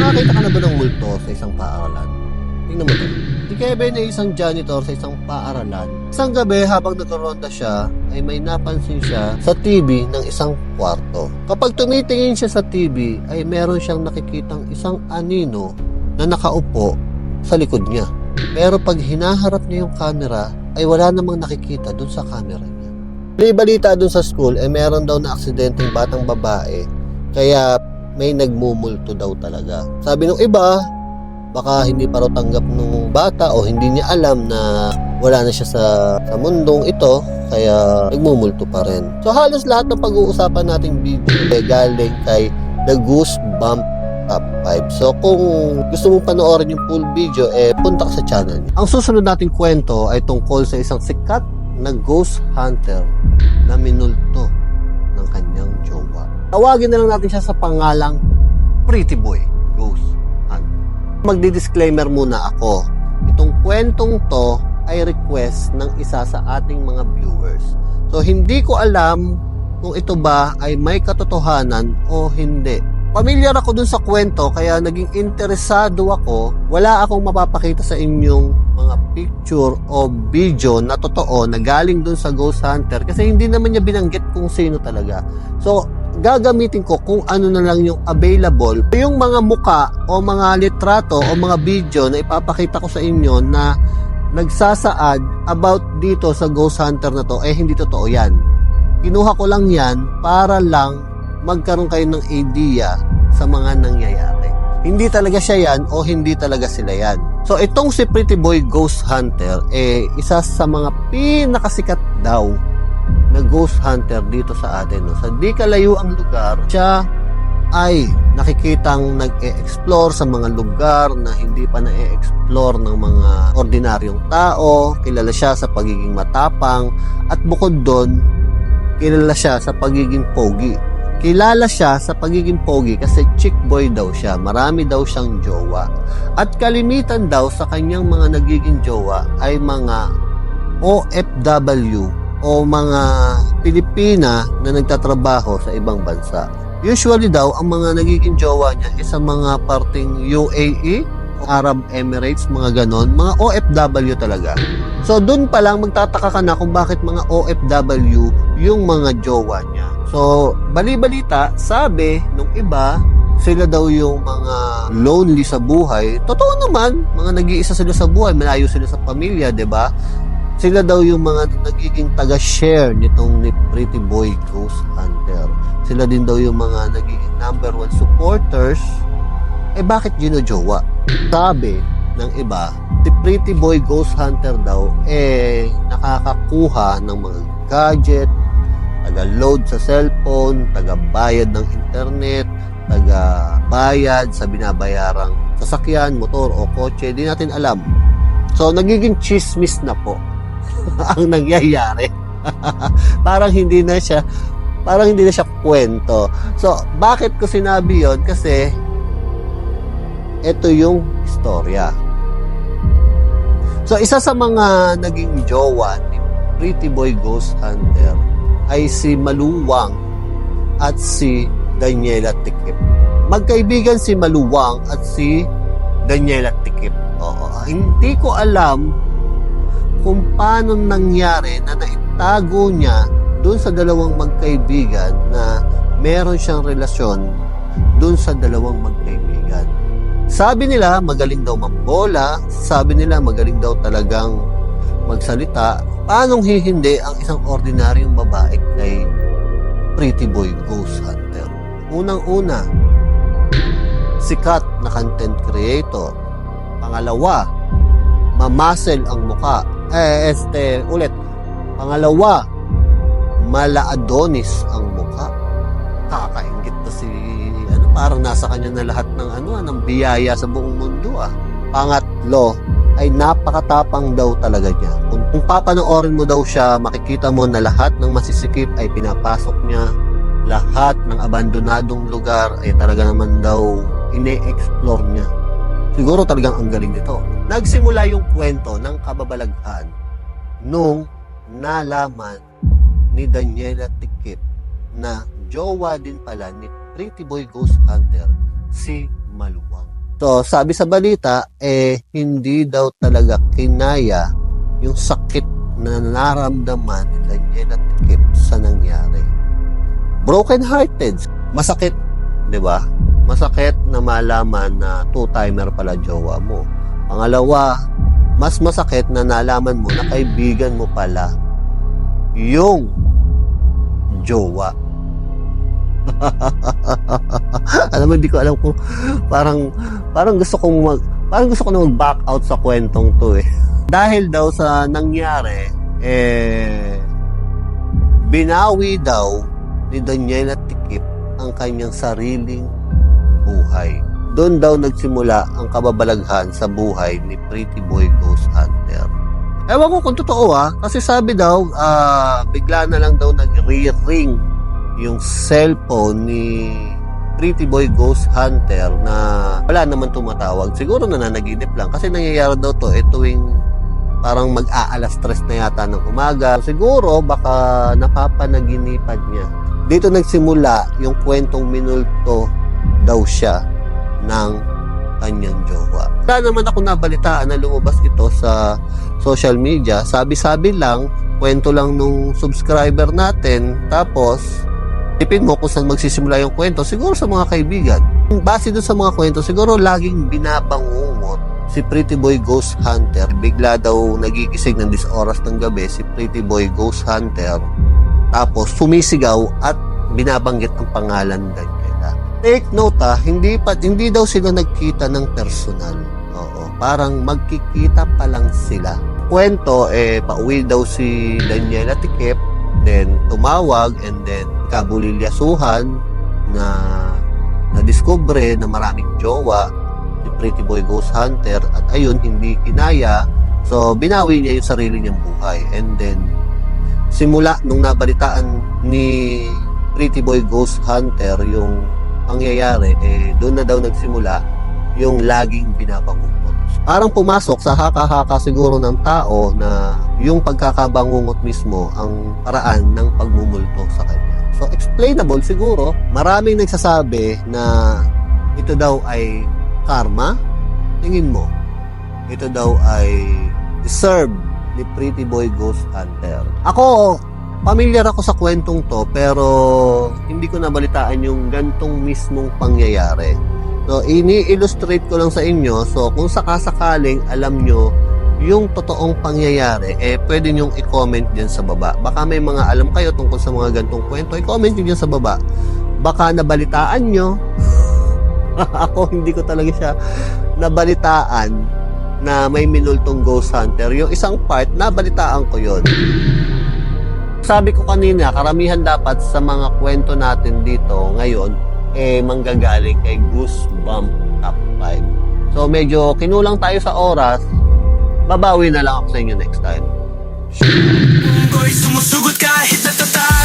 Nakakita ka na ba ng multo sa isang paaralan? Tingnan mo to. Si Kevin ay isang janitor sa isang paaralan. Isang gabi habang nagkaronda siya, ay may napansin siya sa TV ng isang kwarto. Kapag tumitingin siya sa TV, ay meron siyang nakikitang isang anino na nakaupo sa likod niya. Pero pag hinaharap niya yung camera, ay wala namang nakikita dun sa camera niya. May balita dun sa school, ay meron daw na aksidenteng batang babae, kaya may nagmumulto daw talaga. Sabi nung iba, baka hindi pa raw tanggap nung bata o hindi niya alam na wala na siya sa mundong ito, kaya nagmumulto pa rin. So halos lahat ng pag-uusapan nating video ay galing kay The Goosebump Top 5. So kung gusto mong panoorin yung full video, punta ka sa channel niya. Ang susunod nating kwento ay tungkol sa isang sikat na ghost hunter na minulto ng kanyang jowa. Tawagin na lang natin siya sa pangalang Pretty Boy Ghost Hunter. Magdi-disclaimer muna ako. Itong kwentong to ay request ng isa sa ating mga viewers. So hindi ko alam kung ito ba ay may katotohanan o hindi. Pamilyar ako dun sa kwento, kaya naging interesado ako. Wala akong mapapakita sa inyong mga picture o video na totoo na galing dun sa ghost hunter kasi hindi naman niya binanggit kung sino talaga. So gagamitin ko kung ano na lang yung available. Yung mga muka o mga litrato o mga video na ipapakita ko sa inyo na nagsasaad about dito sa ghost hunter na to, hindi totoo yan. Kinuha ko lang yan para lang magkaroon kayo ng idea sa mga nangyayari. Hindi talaga siya yan o hindi talaga sila yan. So itong si Pretty Boy Ghost Hunter, isa sa mga pinakasikat daw na ghost hunter dito sa atin. No? Sa di kalayo ang lugar, siya ay nakikitang nag-e-explore sa mga lugar na hindi pa na-e-explore ng mga ordinaryong tao. Kilala siya sa pagiging matapang at bukod doon, kilala siya sa pagiging pogi. Kilala siya sa pagiging pogi kasi chick boy daw siya. Marami daw siyang jowa. At kalimitan daw sa kanyang mga nagiging jowa ay mga OFW o mga Pilipina na nagtatrabaho sa ibang bansa. Usually daw, ang mga nagiging jowa niya ay sa mga parting UAE, Arab Emirates, mga ganon, mga OFW talaga. So, dun pa lang magtataka ka na kung bakit mga OFW yung mga jowa niya. So, bali-balita, sabi nung iba, sila daw yung mga lonely sa buhay. Totoo naman, mga nag-iisa sila sa buhay, malayo sila sa pamilya, 'di ba? Sila daw yung mga nagiging taga-share nitong ni Pretty Boy Ghost Hunter. Sila din daw yung mga nagiging number 1 supporters. Bakit ginojowa? Sabi ng iba, si Pretty Boy Ghost Hunter daw nakakakuha ng mga gadget, taga-load sa cellphone, taga-bayad ng internet, taga-bayad sa binabayarang sasakyan, motor o kotse, di natin alam. So, nagiging chismis na po ang nangyayari. parang hindi na siya kwento. So, bakit ko sinabi yon? Kasi ito yung istorya. So, isa sa mga naging jowa ni Pretty Boy Ghost Hunter ay si Maluwang at si Daniela Tikip. Magkaibigan si Maluwang at si Daniela Tikip. Hindi ko alam kung paano nangyari na naitago niya doon sa dalawang magkaibigan na meron siyang relasyon doon sa dalawang magkaibigan. Sabi nila magaling daw mambola, sabi nila magaling daw talagang magsalita. Paanong hihindi ang isang ordinaryong babae kay Pretty Boy Ghost Hunter? Unang-una, sikat na content creator. Pangalawa, mamasel ang muka. Pangalawa, mala-adonis ang muka. Kakaingit to si parang nasa kanya na lahat ng biyaya sa buong mundo. Pangatlo, ay napakatapang daw talaga niya. Kung papanoorin mo daw siya, makikita mo na lahat ng masisikip ay pinapasok niya. Lahat ng abandonadong lugar ay talaga naman daw ine-explore niya. Siguro talagang ang galing nito. Nagsimula yung kwento ng kababalaghan nung nalaman ni Daniela Tikip na jowa din pala ni Pretty Boy Ghost Hunter si Maluwang. So, sabi sa balita, hindi daw talaga kinaya yung sakit na naramdaman ni Daniela Tikip sa nangyari. Broken hearted. Masakit, di ba? Masakit na malaman na two-timer pala jowa mo. Pangalawa, mas masakit na nalaman mo na kaibigan mo pala yung jowa. Alam mo, hindi ko alam kung parang gusto ko na mag-back out sa kwentong to eh. Dahil daw sa nangyari, binawi daw ni Daniela Tikip ang kanyang sariling buhay. Doon daw nagsimula ang kababalaghan sa buhay ni Pretty Boy Ghost Hunter. Ewan ko kung totoo kasi sabi daw, bigla na lang daw nag-ring yung cellphone ni Pretty Boy Ghost Hunter na wala naman tumatawag. Siguro nananaginip lang kasi nangyayari daw to tuwing parang mag-aalas stress na yata ng umaga. Siguro baka napapanaginipan niya. Dito nagsimula yung kwentong minulto daw siya ng kanyang jowa. Wala naman ako nabalitaan na lumabas ito sa social media. Sabi-sabi lang, kwento lang nung subscriber natin. Tapos tipin mo kung saan magsisimula yung kwento, siguro sa mga kaibigan. Base doon sa mga kwento, siguro laging binabangungot si Pretty Boy Ghost Hunter. Bigla daw nagigising ng 10 oras ng gabi si Pretty Boy Ghost Hunter. Tapos sumisigaw at binabanggit ang pangalan Daniela. Take note hindi daw sila nagkita ng personal. Oo, parang magkikita pa lang sila. Kwento, pauwi daw si Daniela Tikip, then tumawag, and then kabulilyasuhan na nadiskubre na maraming jowa si Pretty Boy Ghost Hunter, at ayun, hindi kinaya, so binawi niya yung sarili niyang buhay. And then simula nung nabalitaan ni Pretty Boy Ghost Hunter yung pangyayari, doon na daw nagsimula yung laging binabangungot. Parang pumasok sa haka-haka siguro ng tao na yung pagkakabangungot mismo ang paraan ng pagmumulto sa kanya. So, explainable siguro. Maraming nagsasabi na ito daw ay karma. Tingin mo, ito daw ay deserve ni Pretty Boy Ghost Hunter. Ako, familiar ako sa kwentong to, pero hindi ko nabalitaan yung gantong mismong pangyayari. So, ini-illustrate ko lang sa inyo. So, kung sakasakaling alam nyo yung totoong pangyayari, pwede nyong i-comment dyan sa baba. Baka may mga alam kayo tungkol sa mga gantong kwento, i-comment nyo dyan sa baba. Baka nabalitaan nyo. Ako, hindi ko talaga siya nabalitaan na may minultong Ghost Hunter. Yung isang part, nabalitaan ko yon. Sabi ko kanina, karamihan dapat sa mga kwento natin dito ngayon, manggagaling kay Goosebump Top 5. So, medyo kinulang tayo sa oras. Babawi na lang ako sa inyo next time. Ko'y sumusugod kahit natata